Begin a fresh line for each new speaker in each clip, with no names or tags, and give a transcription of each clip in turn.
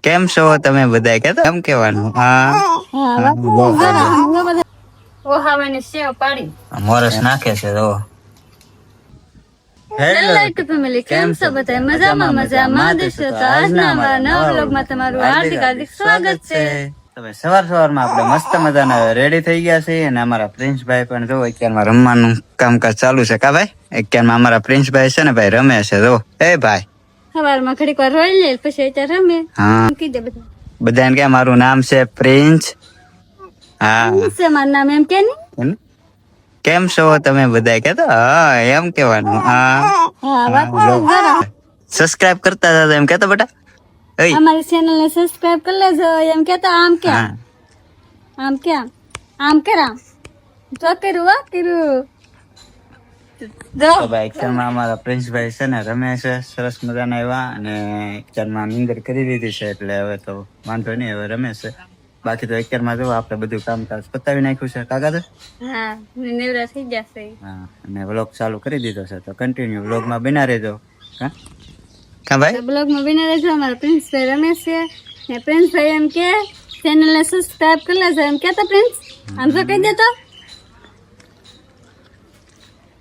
કેમ છો તમે બધા કે એમ કેવાનું મોરસ નાખે છે તો કેમ છો બધા મજામાં મજામાં દેશો તો આજના અમારા નવા વ્લોગમાં તમારું હાર્દિક હાર્દિક સ્વાગત છે. તમે સવારમાં આપણે મસ્ત મજાના રેડી થઈ ગયા છીએ અને અમારા પ્રિન્સભાઈ પણ જો અત્યારમાં રમવાનું કામકાજ ચાલુ છે કા ભાઈ. અત્યારમાં અમારા પ્રિન્સભાઈ છે ને ભાઈ રમે છે જો એ ભાઈ
સવારમાં ઘડીક વાર રોઈ લે પછી અત્યારે રમે.
હા
કીધે બધા
બધાને કે મારું નામ છે પ્રિન્સ. હા
છે મારું નામ એમ કે નહીં.
કેમ છો તમે બધા કે હા એમ કેવાનું સબસ્ક્રાઇબ કરતા હતા એમ કેતો બેટા
અમારી ચેનલ ને સબસ્ક્રાઇબ કરી લેજો એમ કેતા આમ કે આમ કે આમ કરા જો કર્યું જો
ભાઈ એક્ચુઅલમાં અમારા પ્રિન્સભાઈ છે ને રમે છે સરસ મજાના એવા અને એક્ચુઅલમાં નિંદર કરી દીધી છે એટલે હવે તો વાંધો નહીં હવે રમે છે. બાકી તો અત્યારમાં જો આપણે બધું કામકાજ પતાવી નાખ્યું છે કાકા તો
હા નેવરા થઈ જશે.
હા અને વ્લોગ ચાલુ કરી દીધો છે તો કન્ટિન્યુ વ્લોગમાં બના રહેજો. હા ભાઈ
બ્લોગમાં બના રહેજો. અમારા પ્રિન્સભાઈ રમે છે ને પ્રિન્સભાઈ એમ કે ચેનલ ને સબસ્ક્રાઇબ કરી લેજો એમ કેતા પ્રિન્સ આમ તો કહી દેતો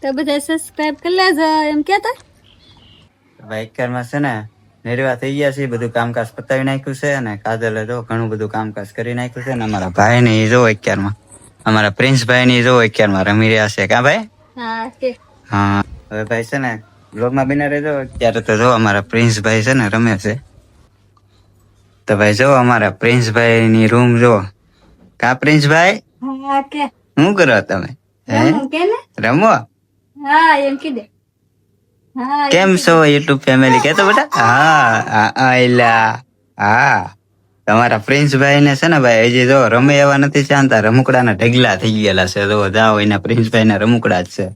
તો બધા સબસ્ક્રાઇબ કરી લેજો એમ કેતા.
ભાઈ અત્યારમાં છે ને નિર્વા થઈ ગયા છે બધું કામકાજ પતાવી નાખ્યું છે અને કાજલે જો ઘણું બધું કામકાજ કરી નાખ્યું છે ને અમારા ભાઈ ને જો અત્યારમાં અમારા પ્રિન્સભાઈ ની જો અત્યારમાં રમી રહ્યા છે કા ભાઈ. હા હવે ભાઈ છે ને બ્લોગમાં બિના રહેજો. અત્યારે તો જો અમારા પ્રિન્સભાઈ છે ને રમે છે તો ભાઈ જો અમારા પ્રિન્સભાઈ ની રૂમ જો કા પ્રિન્સભાઈ શું કરો તમે રમો.
હા એમ કીધે
કેમ છો યુટ્યુબ ફેમિલી કેતો બેટા હા તમારા પ્રિન્સભાઈ ને છે ને ભાઈ હજી જો રમે એવા નથી ચાંતા રમકડા ના ઢગલા થઈ ગયેલા છે જો જાઓ એના પ્રિન્સભાઈ ના રમકડા જ છે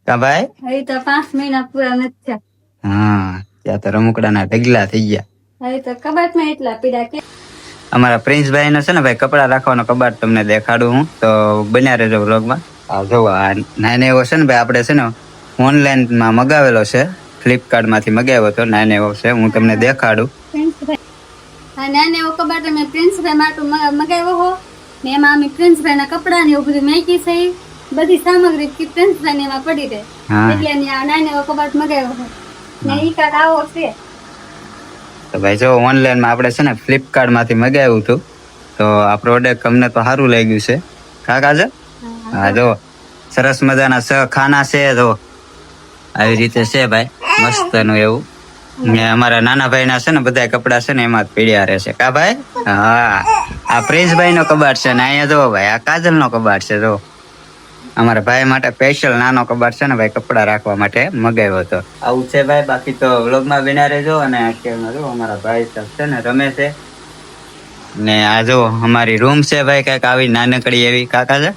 કા ભાઈ.
હવે તો 5 મહિના પૂરા નથી થયા.
હા ત્યાં તો રમકડા ના ઢગલા થઈ ગયા.
હવે તો કબાટમાં એટલા પીડા કે
અમારા પ્રિન્સભાઈ નો છે ને ભાઈ કપડા રાખવાનો કબાટ તમને દેખાડું હું તો બન્યા રહેજો વ્લોગમાં. આ જો આ નાનો એવો છે ને ભાઈ આપણે છે ને ઓનલાઈન માં મગાવેલો છે ફ્લિપકાર્ટ માંથી મગાવ્યો હતો નાનો એવો છે હું તમને દેખાડું.
નાનો એવો કબાટ મેં પ્રિન્સભાઈ માટે મગાવ્યો હો ને એમાં અમે પ્રિન્સભાઈ ના કપડા ને એવું બધું મેકી છે બધી સામગ્રી પ્રિન્સભાઈ ને એમાં પડી રહે એટલે આ નાનો એવો કબાટ મગાવ્યો હો ને ઈ કાક આવો છે.
તો ભાઈ જો ઓનલાઈન માં આપણે છે ને ફ્લિપકાર્ટ માંથી મગાવ્યું હતું તો આ પ્રોડક્ટ અમને તો સારું લાગ્યું છે કાકા છે. હા જો સરસ મજાના ખાના છે જો આવી રીતે છે ભાઈ મસ્ત નું એવું ને અમારા નાના ભાઈ ના છે ને બધા કપડા છે ને એમાં જ પીડ્યા રહેશે કા ભાઈ. હા આ પ્રિન્સભાઈ નો કબાટ છે ને અહીંયા જો ભાઈ આ કાજલ નો કબાટ છે જો અમારા ભાઈ માટે સ્પેશિયલ નાનો કબાટ છે ને ભાઈ કપડા રાખવા માટે મગાવ્યો હતો. આવું છે ભાઈ બાકી તો વ્લોગમાં બના રહેજો. અને અત્યારમાં જો અમારા ભાઈ છે ને રમે છે ને આ જો અમારી રૂમ છે ભાઈ કઈક આવી નાનકડી એવી કાકા છે.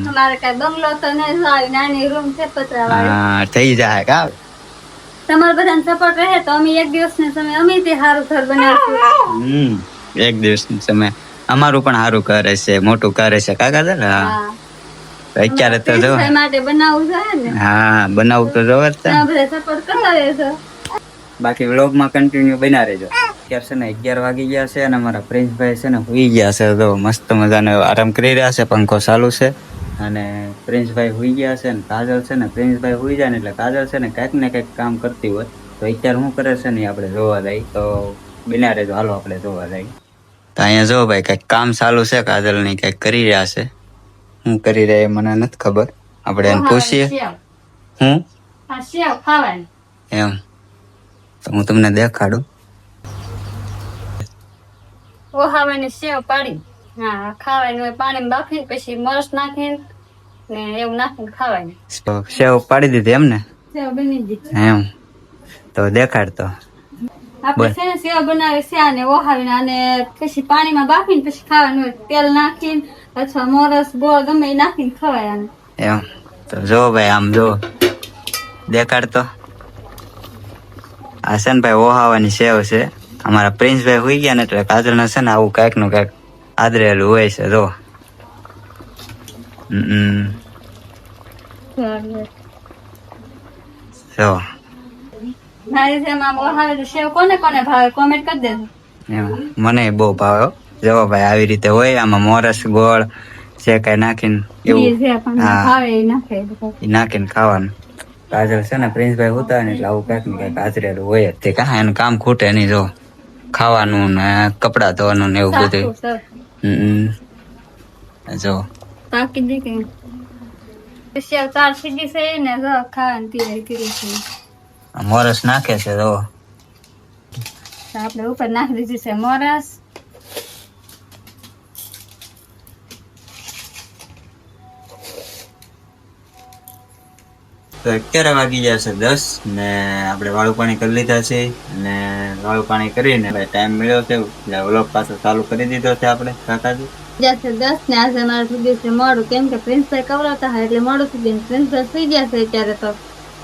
તમારે કઈ બંગલો તો નહીં હોય નાની રૂમ છે પતરાવાળી.
હા થઈ જાય કા
તમારે બધાને સપોર્ટ રહે તો અમે એક દિવસ ને સમય અમે તે સારું ઘર બનાવીશું.
એક દિવસ નો સમય અમારું પણ સારું કરે છે મોટું કરે છે કાકા છે ને. અત્યારે તો જો
માટે બનાવવું જોઈએ ને.
હા બનાવવું તો જોવે જ છે.
બધા સપોર્ટ કરતા રહેજો.
બાકી વ્લોગમાં કન્ટિન્યુ બના રહેજો. અત્યારે છે ને 11 વાગી ગયા છે અને અમારા પ્રિન્સભાઈ છે ને હુઈ ગયા છે તો મસ્ત મજાનો આરામ કરી રહ્યા છે પંખો ચાલુ છે અને પ્રિન્સભાઈ હુઈ ગયા છે ને કાજલ છે ને પ્રિન્સભાઈ હુઈ જાય ને એટલે કાજલ છે ને કંઈક ને કંઈક કામ કરતી હોય તો અત્યારે શું કરે છે ને આપણે જોવા જઈએ તો બના રહેજો. હાલો આપણે જોવા જઈએ. તો અહીંયા જો ભાઈ કંઈક કામ ચાલુ છે કાજલ ની કંઈક કરી રહ્યા છે. શું કરી રહ્યા મને નથી ખબર આપણે એને પૂછીએ. હું એમ તો હું તમને દેખાડું.
ઓહાવાની સેવ પાડી હા ખાવાની હોય પાણીમાં બાફીને પછી મરચ નાખીને ને એવું નાખીને ખાવાની.
સેવ પાડી દીધી એમ ને.
સેવ બની ગઈ
એમ તો દેખાડતો.
આપણે છે ને સેવ બનાવી છે અને ઓહાવીને અને પછી પાણીમાં બાફીને પછી ખાવાનું હોય તેલ નાખીને અથવા મોરસ ગોળ ગમે એ નાખીને ખવાય આને.
એમ તો જો ભાઈ આમ જો દેખાડતો. આ છે ને ભાઈ ઓહાવાની સેવ છે. અમારા પ્રિન્સભાઈ હોઈ ગયા ને એટલે કાજલ ને છે ને આવું કાંઈક નું કાંઈક આદરેલું હોય છે જો. જો
મારી જેમ આમ ઓહાવે તો સેવ કોને કોને ભાવે કોમેન્ટ કરી દેજો.
એમાં મને બહુ ભાવે હો. જો ભાઈ આવી રીતે હોય આમાં મોરસ ગોળ જે કઈ નાખીને
ઈ
એવું
જે આપણને
હા.
ભાવે એ નાખે બધું.
ઈ નાખીને ખાવાનું. કાજલ છે ને પ્રિન્સભાઈ હોતા ને એટલે આવું કઈક ને કઈક હાજરેલું હોય જ તે કાં એનું કામ ખૂટે નહીં જો ખાવાનું ને કપડા ધોવાનું ને એવું બધું.
સાચું,
હમ. જો
બાકી દે કે સેવ ચાર સીધી છે ને જો ખાવાની તૈયારી કરી છે.
આ મોરસ નાખે છે જો
તો આપણે ઉપર નાખી દીધી છે મોરસ.
તો અત્યારે વાગી ગયા છે 10 ને આપણે વાળું પાણી કરી લીધા છે અને વાળું પાણી કરીને ટાઈમ મળ્યો છે એટલે વ્લોગ પાછો ચાલુ કરી દીધો છે આપણે કાકાજી.
જશે 10 ને આજે મારે થઈ ગયું છે મોડું કેમ કે પ્રિન્સભાઈ કવરાતા હોય એટલે મોડું થઈ ગયું. પ્રિન્સભાઈ સુઈ ગયા છે અત્યારે તો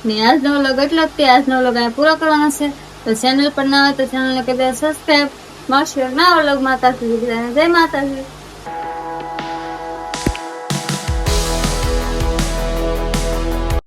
ને આજનો વ્લોગ એટલો જ તે આજનો વ્લોગ આ પૂરો કરવાનો છે. તો ચેનલ પર ના હોય તો ચેનલને કરી દે સબસ્ક્રાઈબ. મળશે નવા વ્લોગ માતાજી જય માતાજી.